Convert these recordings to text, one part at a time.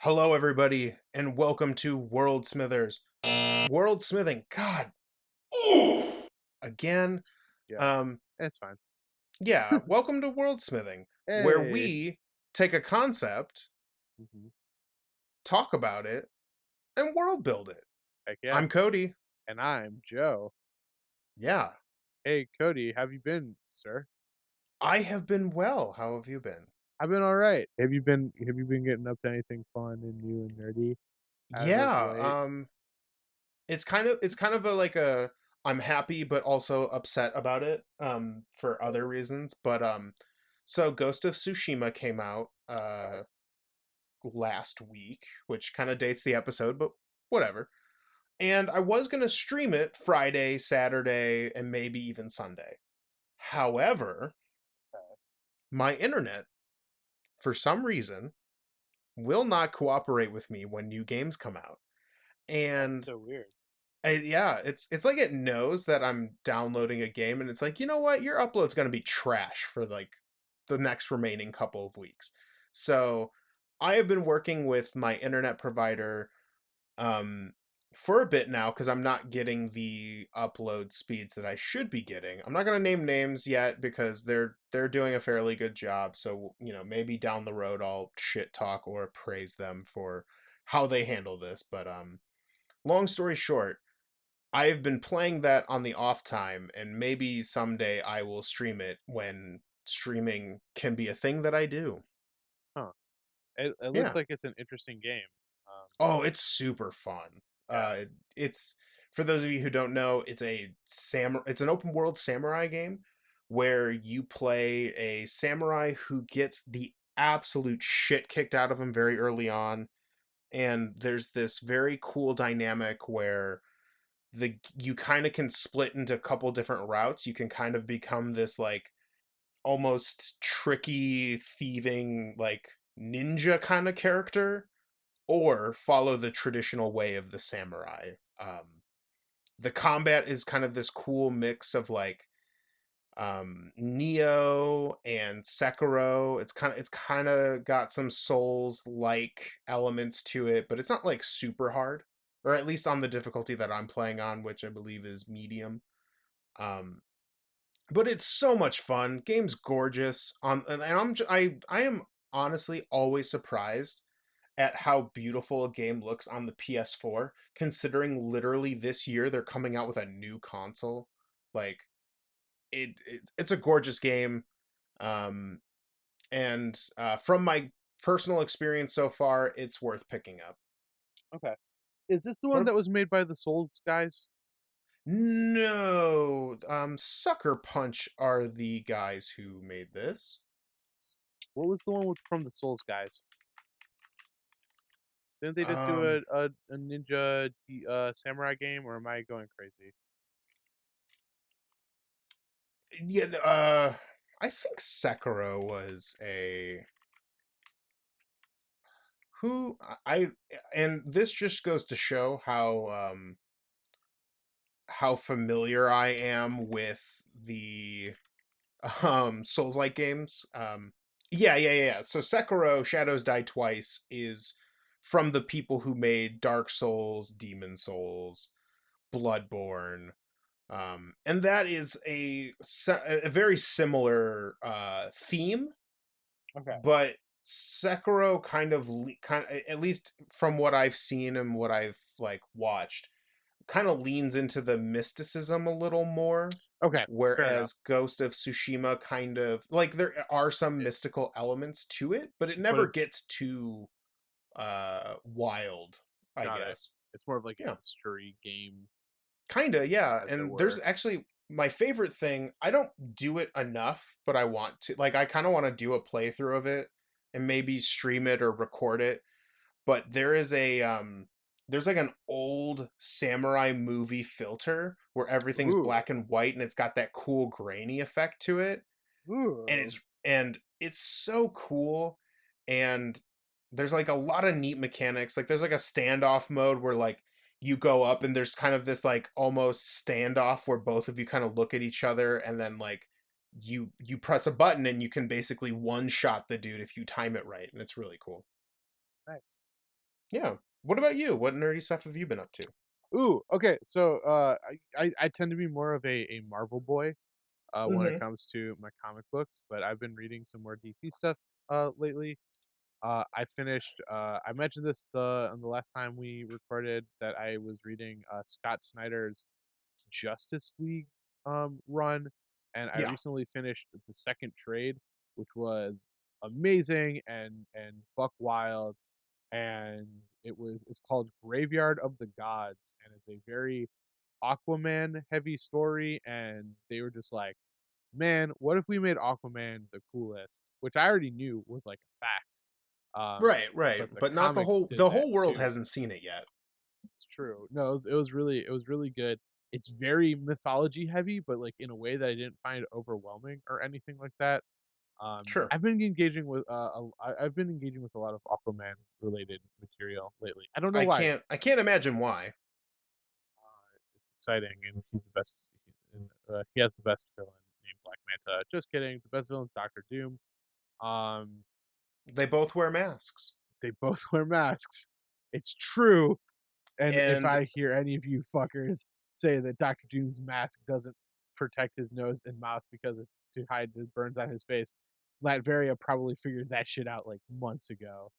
Hello, everybody, and welcome to World Smithers. World Smithing, God, again. Yeah, Um, it's fine. yeah, welcome to World Smithing, where Hey. we take a concept, Mhm. talk about it, and world build it. Heck yeah. I'm Cody. And I'm Joe. Yeah, Hey, Cody, how have you been, sir? I have been well. How have you been? I've been all right. Have you been getting up to anything fun and new and nerdy as of Yeah, late? it's kind of a like a I'm happy but also upset about it for other Oh, reasons, but so Ghost of Tsushima came out okay. last week, which kind of dates the episode, but whatever. And I was going to stream it Friday, Saturday, and maybe even Sunday. However, my internet, for some reason, will not cooperate with me when new games come out. That's And so weird. yeah, it's like it knows that I'm downloading a game, and it's like, you know what, your upload's going to be trash for like the next remaining couple of weeks. So I have been working with my internet provider um for a bit now because I'm not getting the upload speeds that I should be getting. I'm not going to name names yet because they're doing a fairly good job. So, maybe down the road I'll shit talk or praise them for how they handle this, but long story short, I've been playing that on the off time, and maybe someday I will stream it when streaming can be a thing that I do. Huh. It looks Yeah. like it's an interesting game. Um, Oh, it's super fun. yeah. It's for those of you who don't know, it's an open world samurai game where you play a samurai who gets the absolute shit kicked out of him very early on, and there's this very cool dynamic where the you kind of can split into a couple different routes. You can kind of become this like almost tricky thieving like ninja kind of character or follow the traditional way of the samurai. The combat is kind of this cool mix of like Neo and Sekiro. It's kind of got some Souls like elements to it, but it's not like super hard, or at least on the difficulty that I'm playing on, which I believe is medium. Um, but it's so much fun. Game's gorgeous. I am honestly always surprised at how beautiful a game looks on the PS4, considering literally this year they're coming out with a new console. Like it's a gorgeous game. Um, and from my personal experience so far, it's worth picking up. Okay. Is this the one What? that was made by the Souls guys? No, Sucker Punch are the guys who made this. What was the one with from the Souls guys? Didn't they just do Um, a ninja samurai game, or am I going crazy? yeah, I think Sekiro was a who I and this just goes to show how familiar I am with the Souls-like games. Yeah. So Sekiro Shadows Die Twice is from the people who made Dark Souls, Demon Souls, Bloodborne. And that is a very similar theme, Okay. but Sekiro kind of, at least from what I've seen and what I've like watched, kind of leans into the mysticism a little more, Okay. Fair enough. whereas Ghost of Tsushima kind of like there are some It, mystical elements to it, but it but never it's gets too wild, I got it. guess. It's more of like a Yeah. history game, Kinda, yeah. as it And there's were. actually my favorite thing. I don't do it enough, but I want to. Like, I kind of want to do a playthrough of it and maybe stream it or record it. But there's like an old samurai movie filter where everything's Ooh. black and white and it's got that cool grainy effect to it, and Ooh. it's so cool. And there's like a lot of neat mechanics. Like there's like a standoff mode where like you go up and there's kind of this like almost standoff where both of you kind of look at each other, and then like you press a button and you can basically one shot the dude if you time it right, and it's really cool. Nice. Yeah. What about you? What nerdy stuff have you been up to? Ooh, okay. So, I tend to be more of a Marvel boy, when it Mhm. comes to my comic books, but I've been reading some more DC stuff, lately. I finished, I mentioned this on the last time we recorded that I was reading, Scott Snyder's Justice League, run, and I Yeah. recently finished the second trade, which was amazing and buck wild, and it's called Graveyard of the Gods, and it's a very Aquaman heavy story, and they were just like, "Man, what if we made Aquaman the coolest?" Which I already knew was like a fact, Right, right. but the But not comics did the that whole world too. hasn't seen it yet. It's true. No, it was really good. It's very mythology heavy, but, like, in a way that I didn't find overwhelming or anything like that. Sure. I've been engaging with a lot of Aquaman related material lately. I don't know why. I can't imagine why. It's exciting, and he's the best and, he has the best villain named Black Manta. Just kidding. The best villain's Doctor Doom. Um, They both wear masks. they both wear masks. It's true. And if And I hear any of you fuckers say that Doctor Doom's mask doesn't protect his nose and mouth because it's to hide the burns on his face, Latveria probably figured that shit out like months ago.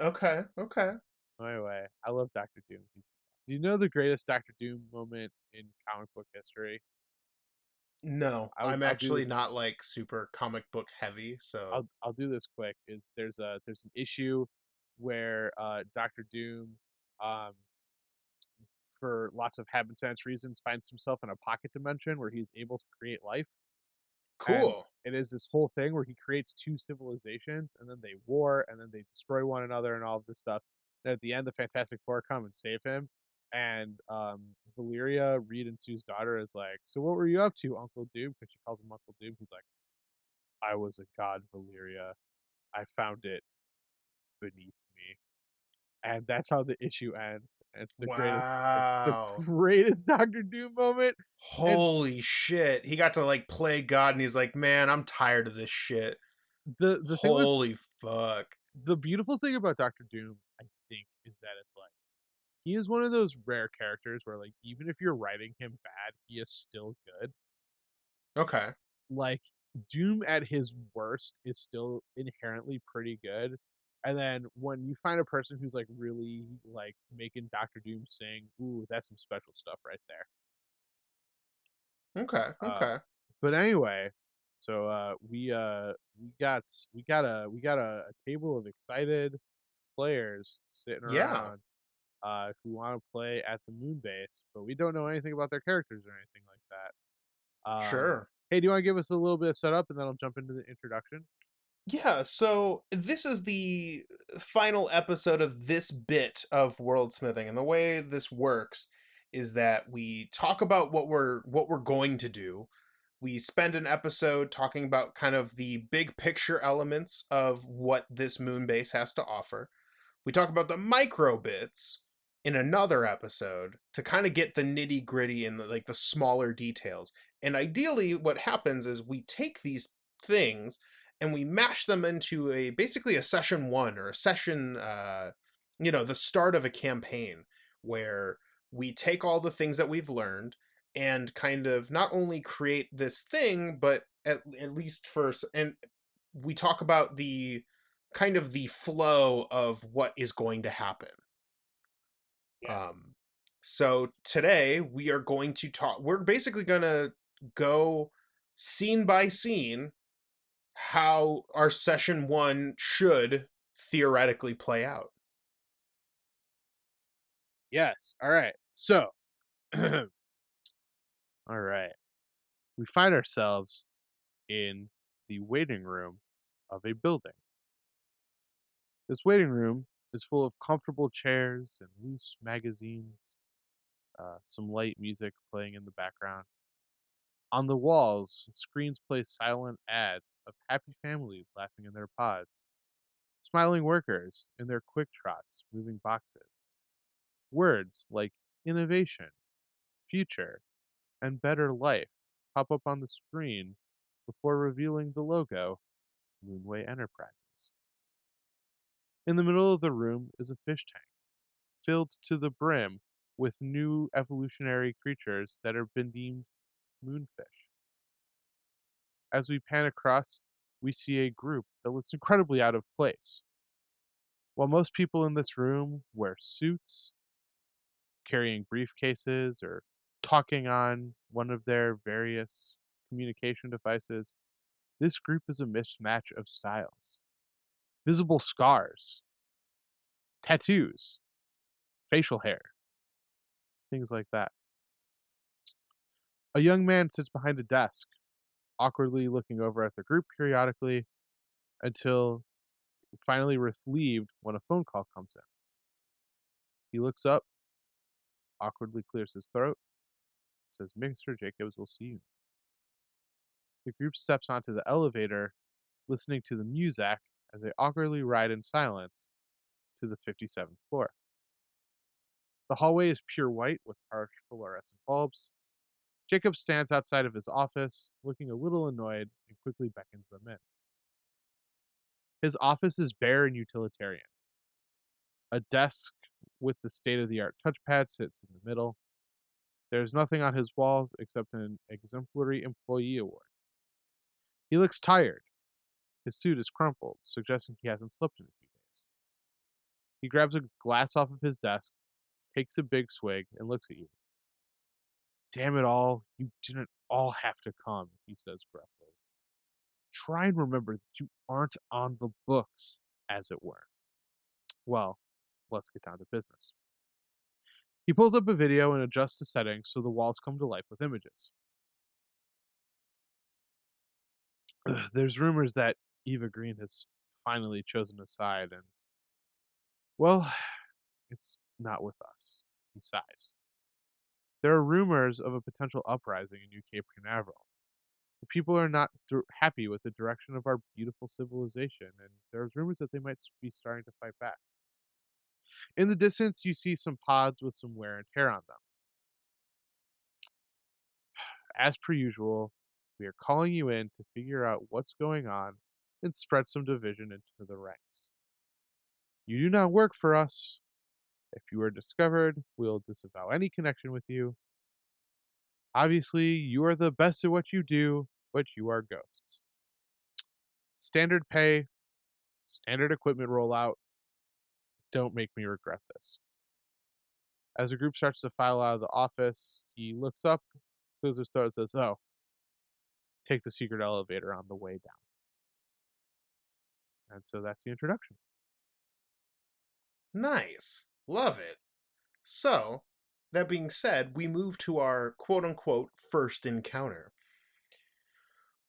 okay, okay. So anyway, I love Doctor Doom. Do you know the greatest Doctor Doom moment in comic book history? No, I'll I'm I'll do actually this. not like super comic book heavy, so I'll do this quick. Is there's an issue where Doctor Doom um for lots of happenstance reasons finds himself in a pocket dimension where he's able to create life. And cool. it is this whole thing where he creates two civilizations and then they war and then they destroy one another and all of this stuff. And at the end, the Fantastic Four come and save him. And Valyria, Reed and Sue's daughter, is like, "So what were you up to, Uncle Doom?" Because she calls him Uncle Doom. He's like, "I was a god, Valyria. I found it beneath me." And that's how the issue ends. And it's the greatest. It's the Wow. greatest Doctor Doom moment. And Holy shit. He got to like play God and he's like, "Man, I'm tired of this shit." the thing with Holy fuck. the beautiful thing about Doctor Doom, I think, is that it's like he is one of those rare characters where like even if you're writing him bad, he is still good. Okay. Like Doom at his worst is still inherently pretty good. And then when you find a person who's like really like making Doctor Doom sing, ooh, that's some special stuff right there. Okay. Uh Okay. but anyway, so we got a table of excited players sitting Yeah. around who want to play at the moon base, but we don't know anything about their characters or anything like that. Sure. Hey, do you want to give us a little bit of setup and then I'll jump into the introduction? Yeah, so this is the final episode of this bit of worldsmithing, and the way this works is that we talk about what we're going to do. We spend an episode talking about kind of the big picture elements of what this moon base has to offer. We talk about the micro bits in another episode to kind of get the nitty gritty and like the smaller details. And ideally, what happens is we take these things and we mash them into a basically a session one or a session, the start of a campaign where we take all the things that we've learned and kind of not only create this thing, but at least first, and we talk about the kind of the flow of what is going to happen. Yeah. Um, so today we are going to talk. We're basically going to go scene by scene how our session one should theoretically play out. Yes. All right. So, all right. We find ourselves in the waiting room of a building. This waiting room is full of comfortable chairs and loose magazines, some light music playing in the background. On the walls, screens play silent ads of happy families laughing in their pods, smiling workers in their quick trots moving boxes. Words like innovation, future, and better life pop up on the screen before revealing the logo, Moonway Enterprises. In the middle of the room is a fish tank, filled to the brim with new evolutionary creatures that have been deemed moonfish. As we pan across, we see a group that looks incredibly out of place. While most people in this room wear suits, carrying briefcases, or talking on one of their various communication devices, this group is a mismatch of styles. Visible scars, tattoos, facial hair, things like that. A young man sits behind a desk, awkwardly looking over at the group periodically until finally relieved when a phone call comes in. He looks up, awkwardly clears his throat, says, "Mr. Jacobs will see you." The group steps onto the elevator, listening to the music as they awkwardly ride in silence to the 57th floor. The hallway is pure white with harsh fluorescent bulbs. Jacob stands outside of his office, looking a little annoyed, and quickly beckons them in. His office is bare and utilitarian. A desk with the state of the art touchpad sits in the middle. There's nothing on his walls except an exemplary employee award. He looks tired. His suit is crumpled, suggesting he hasn't slept in a few days. He grabs a glass off of his desk, takes a big swig, and looks at you. "Damn it all, you didn't all have to come," he says gruffly. "Try and remember that you aren't on the books, as it were." Well, let's get down to business. He pulls up a video and adjusts the settings so the walls come to life with images. There's rumors that Eva Green has finally chosen a side, and, well, it's not with us. He sighs. There are rumors of a potential uprising in New Cape Canaveral. The people are not happy with the direction of our beautiful civilization, and there's rumors that they might be starting to fight back. In the distance, you see some pods with some wear and tear on them. As per usual, we are calling you in to figure out what's going on and spread some division into the ranks. You do not work for us. If you are discovered, we'll disavow any connection with you. Obviously, you are the best at what you do, but you are ghosts. Standard pay, standard equipment rollout. Don't make me regret this. As the group starts to file out of the office, he looks up, clears his throat, and says, "Oh, take the secret elevator on the way down." And so that's the introduction. Nice. Love it. So, that being said, we move to our quote unquote first encounter.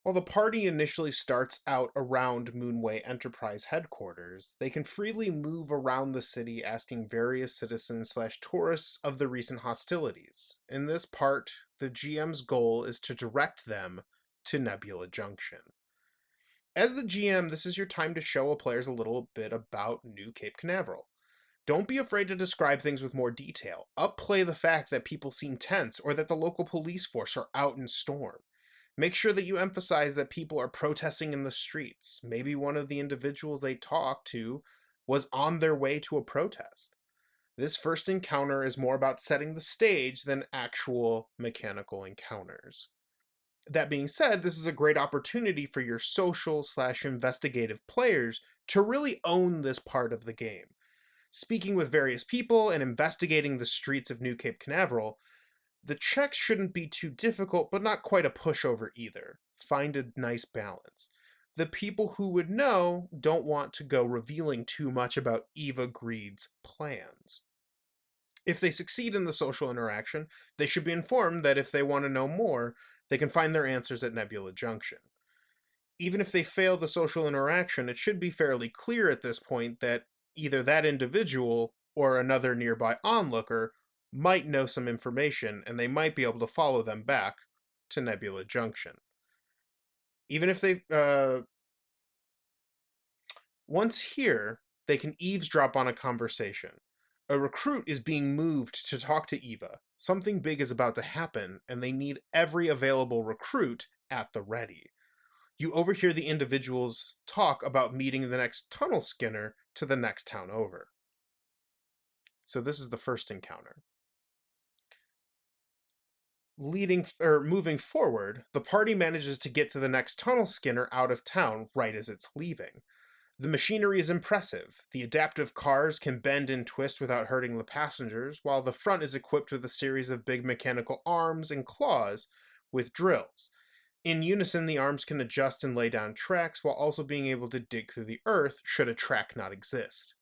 While the party initially starts out around Moonway Enterprise headquarters, they can freely move around the city asking various citizens slash tourists of the recent hostilities. In this part, the GM's goal is to direct them to Nebula Junction. As the GM, this is your time to show players a little bit about New Cape Canaveral. Don't be afraid to describe things with more detail. Upplay the fact that people seem tense or that the local police force are out in storm. Make sure that you emphasize that people are protesting in the streets. Maybe one of the individuals they talked to was on their way to a protest. This first encounter is more about setting the stage than actual mechanical encounters. That being said, this is a great opportunity for your social slash investigative players to really own this part of the game. Speaking with various people and investigating the streets of New Cape Canaveral, the checks shouldn't be too difficult, but not quite a pushover either. Find a nice balance. The people who would know don't want to go revealing too much about Eva Greed's plans. If they succeed in the social interaction, they should be informed that if they want to know more, they can find their answers at Nebula Junction. Even if they fail the social interaction, it should be fairly clear at this point that either that individual or another nearby onlooker might know some information and they might be able to follow them back to Nebula Junction. Even if they, once here, they can eavesdrop on a conversation. A recruit is being moved to talk to Eva. Something big is about to happen, and they need every available recruit at the ready. You overhear the individuals talk about meeting the next tunnel skinner to the next town over. So this is the first encounter. Leading or moving forward, the party manages to get to the next tunnel skinner out of town right as it's leaving. The machinery is impressive. The adaptive cars can bend and twist without hurting the passengers, while the front is equipped with a series of big mechanical arms and claws with drills. In unison, the arms can adjust and lay down tracks while also being able to dig through the earth should a track not exist.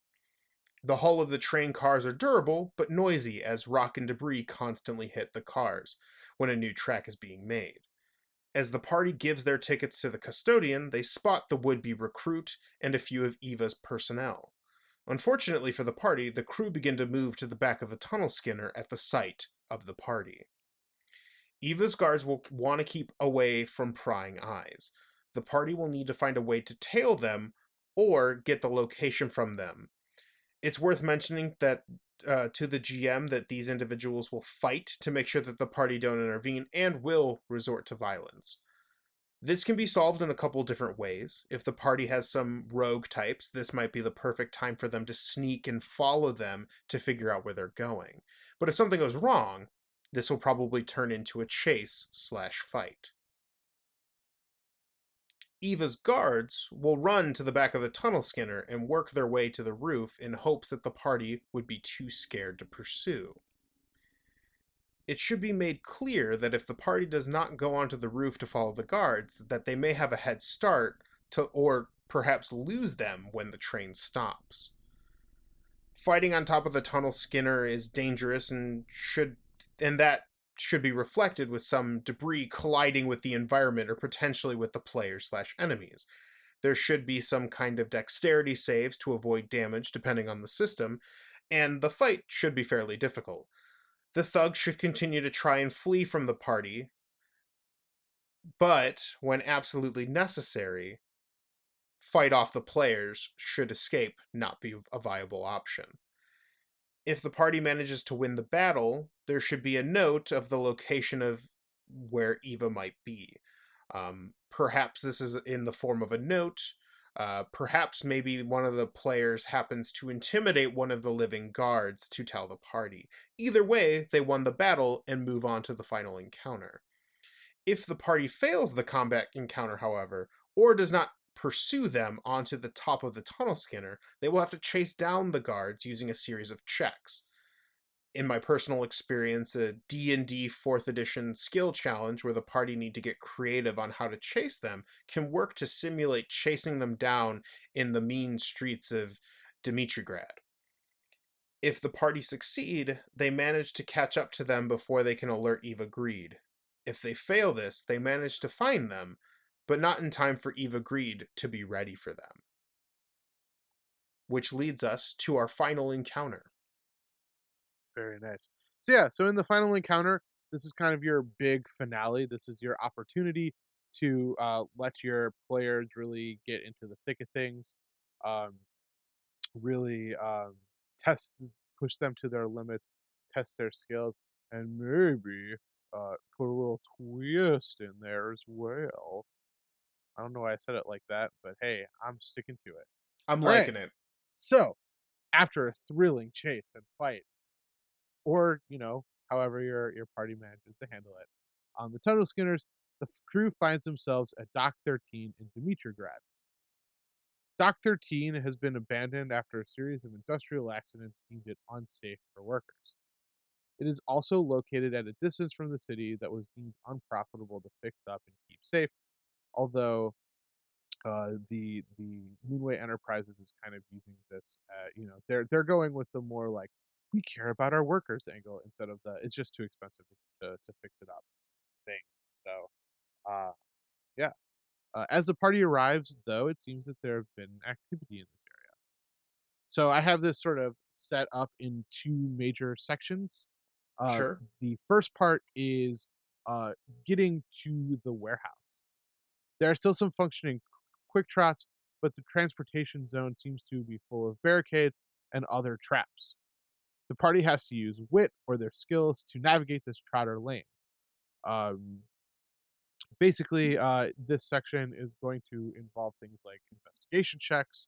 The hull of the train cars are durable, but noisy as rock and debris constantly hit the cars when a new track is being made. As the party gives their tickets to the custodian, they spot the would be recruit and a few of Eva's personnel. Unfortunately for the party, the crew begin to move to the back of the tunnel skinner at the sight of the party. Eva's guards will want to keep away from prying eyes. The party will need to find a way to tail them or get the location from them. It's worth mentioning that to the GM that these individuals will fight to make sure that the party don't intervene and will resort to violence. This can be solved in a couple different ways. If the party has some rogue types, this might be the perfect time for them to sneak and follow them to figure out where they're going. But if something goes wrong, this will probably turn into a chase/fight. Eva's guards will run to the back of the tunnel skinner and work their way to the roof in hopes that the party would be too scared to pursue. It should be made clear that if the party does not go onto the roof to follow the guards, that they may have a head start to or perhaps lose them when the train stops. Fighting on top of the tunnel skinner is dangerous and that should be reflected with some debris colliding with the environment or potentially with the players/enemies. There should be some kind of dexterity saves to avoid damage depending on the system, and the fight should be fairly difficult. The thugs should continue to try and flee from the party, but when absolutely necessary, fight off the players should escape not be a viable option. If the party manages to win the battle, there should be a note of the location of where Eva might be. Perhaps this is in the form of a note. Perhaps maybe one of the players happens to intimidate one of the living guards to tell the party. Either way, they won the battle and move on to the final encounter. If the party fails the combat encounter, however, or does not pursue them onto the top of the tunnel skinner, they will have to chase down the guards using a series of checks. In my personal experience, a D&D 4th edition skill challenge where the party need to get creative on how to chase them can work to simulate chasing them down in the mean streets of Dimitrigrad. If the party succeed, they manage to catch up to them before they can alert Eva Greed. If they fail this, they manage to find them, but not in time for Eva Greed to be ready for them. Which leads us to our final encounter. Very nice. So yeah, so in the final encounter, this is kind of your big finale. This is your opportunity to let your players really get into the thick of things, um, really test, push them to their limits, test their skills, and maybe put a little twist in there as well. I don't know why I said it like that, but hey, I'm sticking to it. I'm All right. liking it. So after a thrilling chase and fight, or however your party manages to handle it. On the tunnel skinners, the crew finds themselves at Dock 13 in Dimitrigrad. Dock 13 has been abandoned after a series of industrial accidents deemed it unsafe for workers. It is also located at a distance from the city that was deemed unprofitable to fix up and keep safe, although the Moonway Enterprises is kind of using this. They're going with the more like we care about our workers angle instead of the it's just too expensive to fix it up thing. So uh, yeah. As the party arrives, though, it seems that there have been activity in this area. So I have this sort of set up in two major sections. Uh, Sure. the first part is getting to the warehouse. There are still some functioning quick trots, but the transportation zone seems to be full of barricades and other traps. The party has to use wit or their skills to navigate this trotter lane. Um, Basically, this section is going to involve things like investigation checks,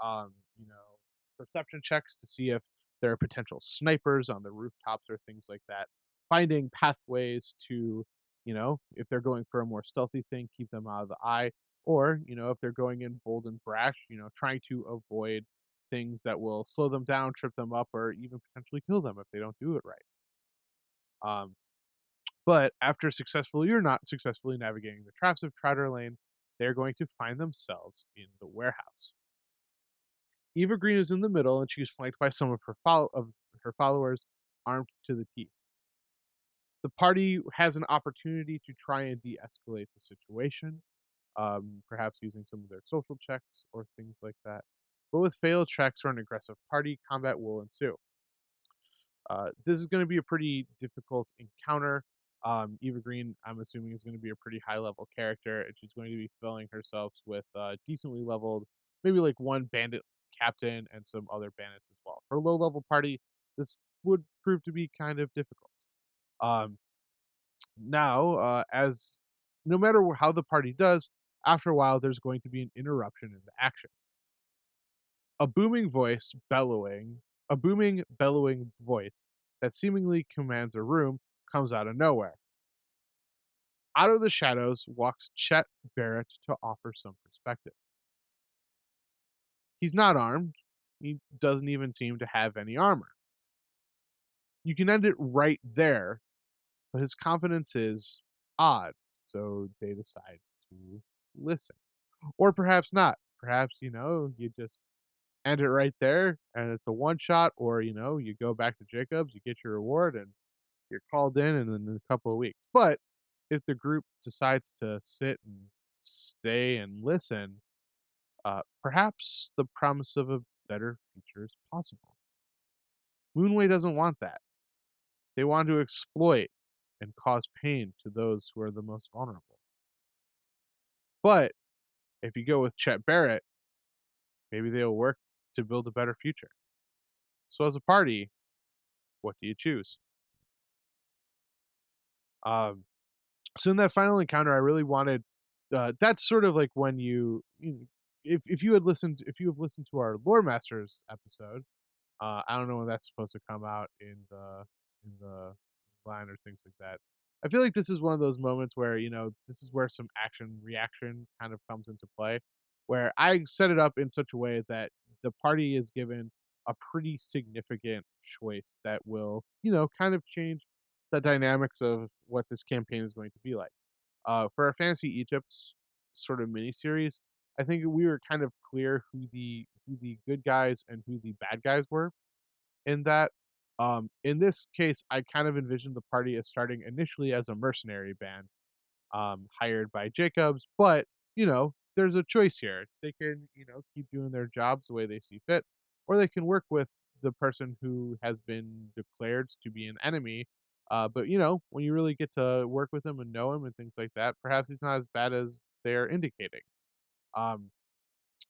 you know, perception checks to see if there are potential snipers on the rooftops or things like that. Finding pathways to, if they're going for a more stealthy thing, keep them out of the eye, or if they're going in bold and brash, trying to avoid things that will slow them down, trip them up, or even potentially kill them if they don't do it right. Um, but after successfully or not successfully navigating the traps of Trotter Lane, they're going to find themselves in the warehouse. Eva Green is in the middle, and she's flanked by some of her followers, armed to the teeth. The party has an opportunity to try and de-escalate the situation, perhaps using some of their social checks or things like that. But with failed checks or an aggressive party, combat will ensue. This is going to be a pretty difficult encounter. Eva Green, I'm assuming, is going to be a pretty high level character, and she's going to be filling herself with decently leveled, maybe like one bandit captain and some other bandits as well. For a low level party, this would prove to be kind of difficult. Um, as no matter how the party does, after a while, there's going to be an interruption in the action. A booming voice bellowing, a booming, bellowing voice that seemingly commands a room comes out of nowhere. Out of the shadows walks Chet Barrett to offer some perspective. He's not armed. He doesn't even seem to have any armor. You can end it right there, but his confidence is odd, so they decide to listen. Or perhaps not. Perhaps, you just end it right there and it's a one shot, or you go back to Jacobs, you get your reward, and you're called in a couple of weeks. But if the group decides to sit and stay and listen, perhaps the promise of a better future is possible. Moonway doesn't want that. They want to exploit and cause pain to those who are the most vulnerable. But if you go with Chet Barrett, maybe they'll work to build a better future. So as a party, what do you choose? Um, so in that final encounter, I really wanted. That's sort of like when if you have listened to our Lore Masters episode, I don't know when that's supposed to come out in the line or things like that. I feel like this is one of those moments where this is where some action reaction kind of comes into play, where I set it up in such a way that the party is given a pretty significant choice that will kind of change the dynamics of what this campaign is going to be like. For our Fantasy Egypt sort of mini series, I think we were kind of clear who the good guys and who the bad guys were in that. In this case, I kind of envisioned the party as starting initially as a mercenary band, hired by Jacobs, but there's a choice here. They can, keep doing their jobs the way they see fit, or they can work with the person who has been declared to be an enemy. But when you really get to work with him and know him and things like that, perhaps he's not as bad as they're indicating. Um,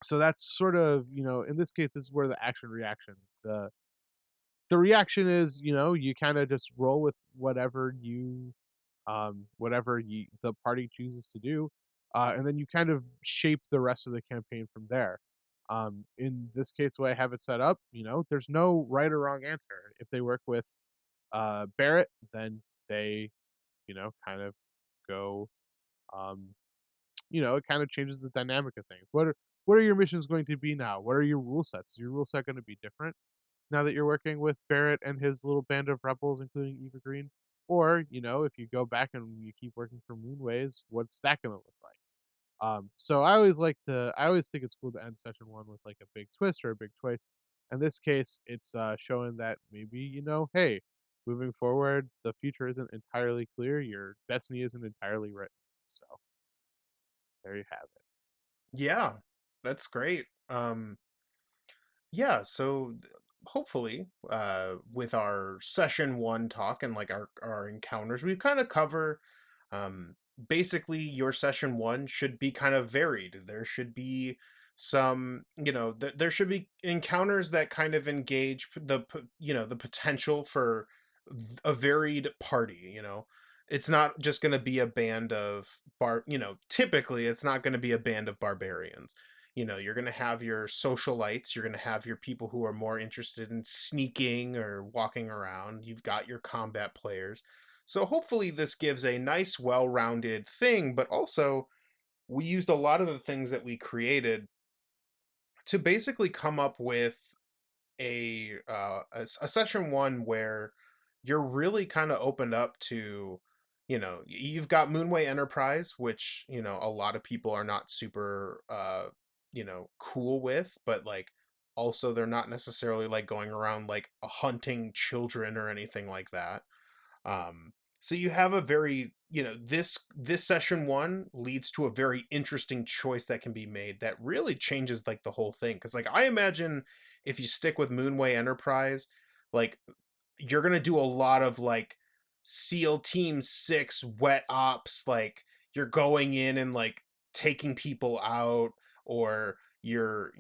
so that's sort of, in this case, this is where the action reaction, the reaction is, you kind of just roll with whatever the party chooses to do, and then you kind of shape the rest of the campaign from there. In this case, the way I have it set up, there's no right or wrong answer. If they work with Barrett, then they, kind of go, um, it kind of changes the dynamic of things. What are your missions going to be now? What are your rule sets? Is your rule set going to be different now that you're working with Barrett and his little band of rebels, including Eva Green? Or, if you go back and you keep working for Moonways, what's that gonna look like? So I always think it's cool to end session one with like a big twist or a big choice. In this case, it's showing that maybe, hey, moving forward, the future isn't entirely clear, your destiny isn't entirely written. So there you have it. Yeah, that's great. Yeah, so hopefully, with our session one talk and like our encounters, we kind of cover. Basically, your session one should be kind of varied. There should be some, there should be encounters that kind of engage the potential for a varied party. It's not just going to be a band of typically it's not going to be a band of barbarians. You're going to have your socialites, you're going to have your people who are more interested in sneaking or walking around. You've got your combat players. So hopefully this gives a nice well-rounded thing, but also we used a lot of the things that we created to basically come up with a session one where you're really kind of opened up to, you've got Moonway Enterprise, which a lot of people are not super cool with, but like also they're not necessarily like going around like hunting children or anything like that. So you have a very, this session one leads to a very interesting choice that can be made that really changes like the whole thing. Cause like I imagine if you stick with Moonway Enterprise, like you're gonna do a lot of like SEAL Team 6 wet ops, like you're going in and like taking people out, or you're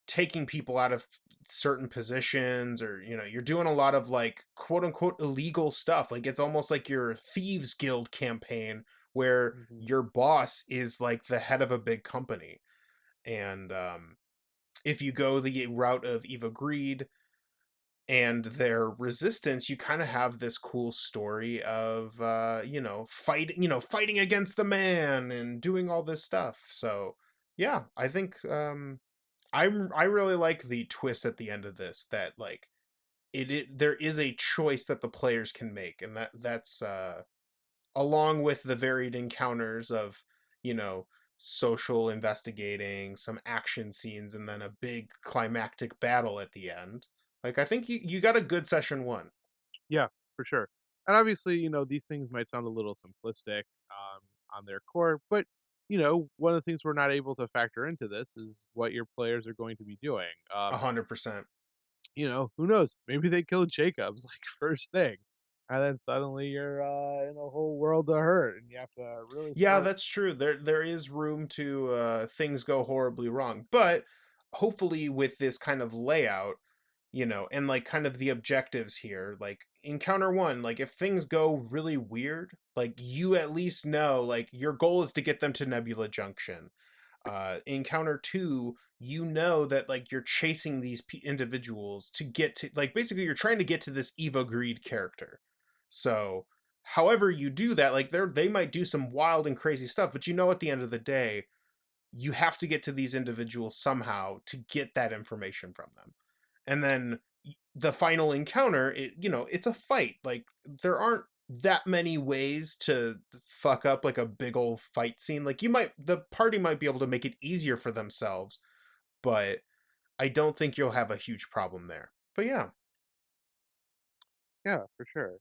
taking people out of certain positions, or you're doing a lot of like quote unquote illegal stuff. Like it's almost like your thieves guild campaign where Mhm. your boss is like the head of a big company. And if you go the route of Eva Greed and their resistance, you kind of have this cool story of fighting against the man and doing all this stuff. So yeah, I think I really like the twist at the end of this, that like there is a choice that the players can make, and that's along with the varied encounters of, you know, social investigating, some action scenes, and then a big climactic battle at the end. Like I think you got a good session one. Yeah, for sure. And obviously, these things might sound a little simplistic on their core, but one of the things we're not able to factor into this is what your players are going to be doing. 100%. Who knows? Maybe they kill Jacobs like first thing, and then suddenly you're in a whole world of hurt, and you have to really Yeah, start. that's true. There is room to things go horribly wrong. But hopefully with this kind of layout, and like kind of the objectives here, like encounter one, like if things go really weird, like you at least know like your goal is to get them to Nebula Junction. Encounter two, that like you're chasing these individuals to get to, like, basically you're trying to get to this Eva Greed character. So however you do that, like they might do some wild and crazy stuff, but at the end of the day you have to get to these individuals somehow to get that information from them. And then the final encounter, it's a fight. Like there aren't that many ways to fuck up like a big old fight scene. Like the party might be able to make it easier for themselves, but I don't think you'll have a huge problem there. But yeah, Yeah, for sure.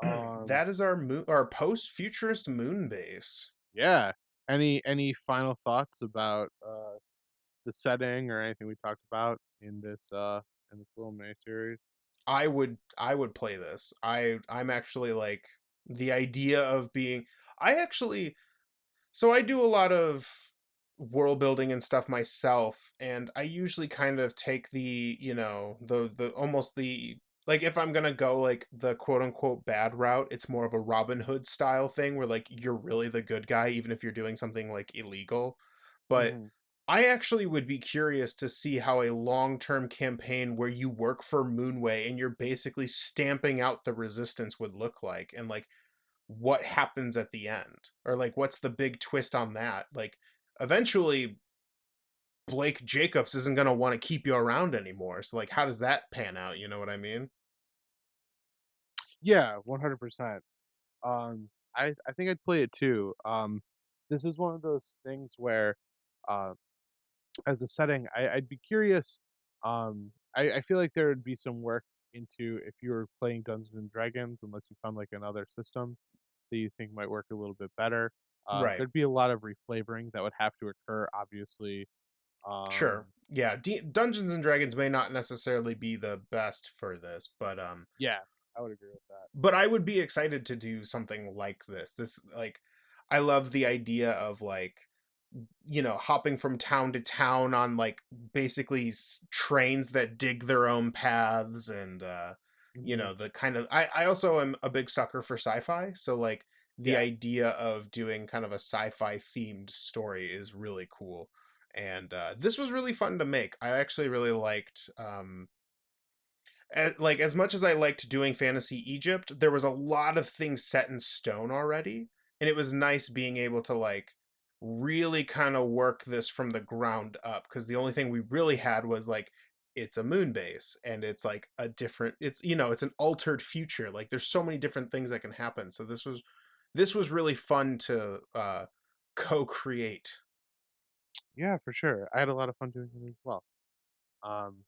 Um, that is our post futurist moon base. yeah. Any final thoughts about the setting or anything we talked about in this little mini series? I would play this. I'm actually like the idea of being I actually so I do a lot of world building and stuff myself, and I usually kind of take the, the almost the, like, if I'm going to go like the quote unquote bad route, it's more of a Robin Hood style thing where like you're really the good guy even if you're doing something like illegal. But Mhm. I actually would be curious to see how a long-term campaign where you work for Moonway and you're basically stamping out the resistance would look like, and like what happens at the end, or like what's the big twist on that. Like eventually Blake Jacobs isn't going to want to keep you around anymore, so like how does that pan out, you know what I mean? Yeah, 100%. I think I'd play it too. This is one of those things where, uh, as a setting, I'd be curious. I feel like there would be some work into if you were playing Dungeons and Dragons, unless you found like another system that you think might work a little bit better. Right. There'd be a lot of reflavoring that would have to occur, obviously. Sure. Um, Yeah, Dungeons and Dragons may not necessarily be the best for this, yeah, I would agree with that. but I would be excited to do something like this. This, like, I love the idea of like, hopping from town to town on like basically trains that dig their own paths, and You Mhm. know, the kind of I also am a big sucker for sci-fi, so like the Yeah. idea of doing kind of a sci-fi themed story is really cool. And this was really fun to make. I actually really liked like as much as I liked doing fantasy Egypt, there was a lot of things set in stone already, and it was nice being able to like really kind of work this from the ground up because the only thing we really had was like it's a moon base and it's like a different it's it's an altered future. Like there's so many different things that can happen. So this was really fun to co-create. Yeah, for sure. I had a lot of fun doing it as well. Um,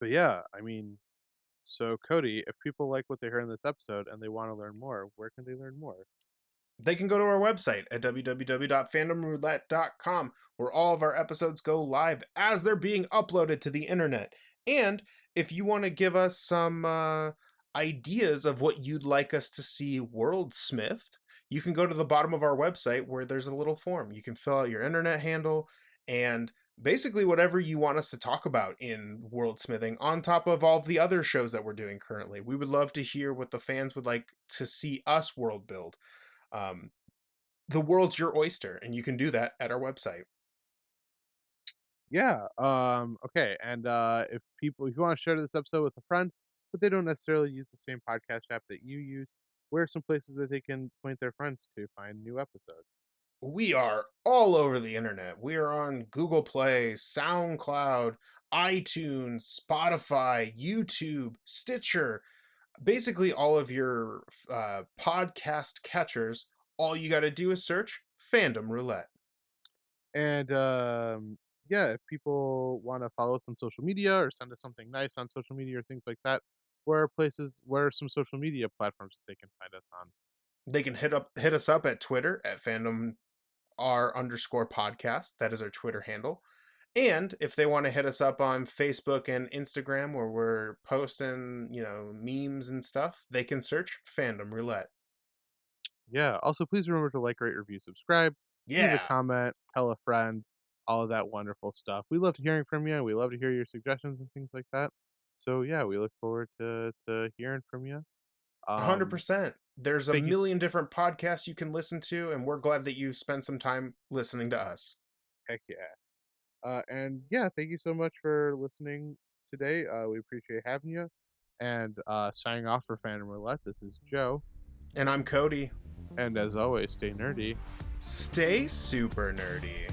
but yeah, I mean, so Cody, if people like what they heard in this episode and they want to learn more, where can they learn more? They can go to our website at www.fandomroulette.com, where all of our episodes go live as they're being uploaded to the internet. And if you want to give us some ideas of what you'd like us to see worldsmithed, you can go to the bottom of our website where there's a little form. You can fill out your internet handle and basically whatever you want us to talk about in worldsmithing on top of all of the other shows that we're doing currently. We would love to hear what the fans would like to see us world build. um, the world's your oyster, and you can do that at our website. Yeah. Okay. And if you want to share this episode with a friend, but they don't necessarily use the same podcast app that you use, where are some places that they can point their friends to find new episodes? We are all over the internet. We are on Google Play, SoundCloud, iTunes, Spotify, YouTube, Stitcher, basically all of your podcast catchers. All you got to do is search Fandom Roulette. And yeah, if people want to follow us on social media or send us something nice on social media or things like that, where are some social media platforms that they can find us on? They can hit us up at Twitter at Fandom R underscore podcast. That is our Twitter handle. And if they want to hit us up on Facebook and Instagram where we're posting, memes and stuff, they can search Fandom Roulette. Yeah. Also, please remember to like, rate, review, subscribe, leave a Yeah, comment, tell a friend, all of that wonderful stuff. We love hearing from you. We love to hear your suggestions and things like that. So yeah, we look forward to hearing from you. Um, 100%. There's a thank you. million different podcasts you can listen to, and we're glad that you spent some time listening to us. Heck yeah. And yeah, thank you so much for listening today. We appreciate having you. And signing off for Phantom Roulette, this is Joe. And I'm Cody. And as always, stay nerdy. Stay super nerdy.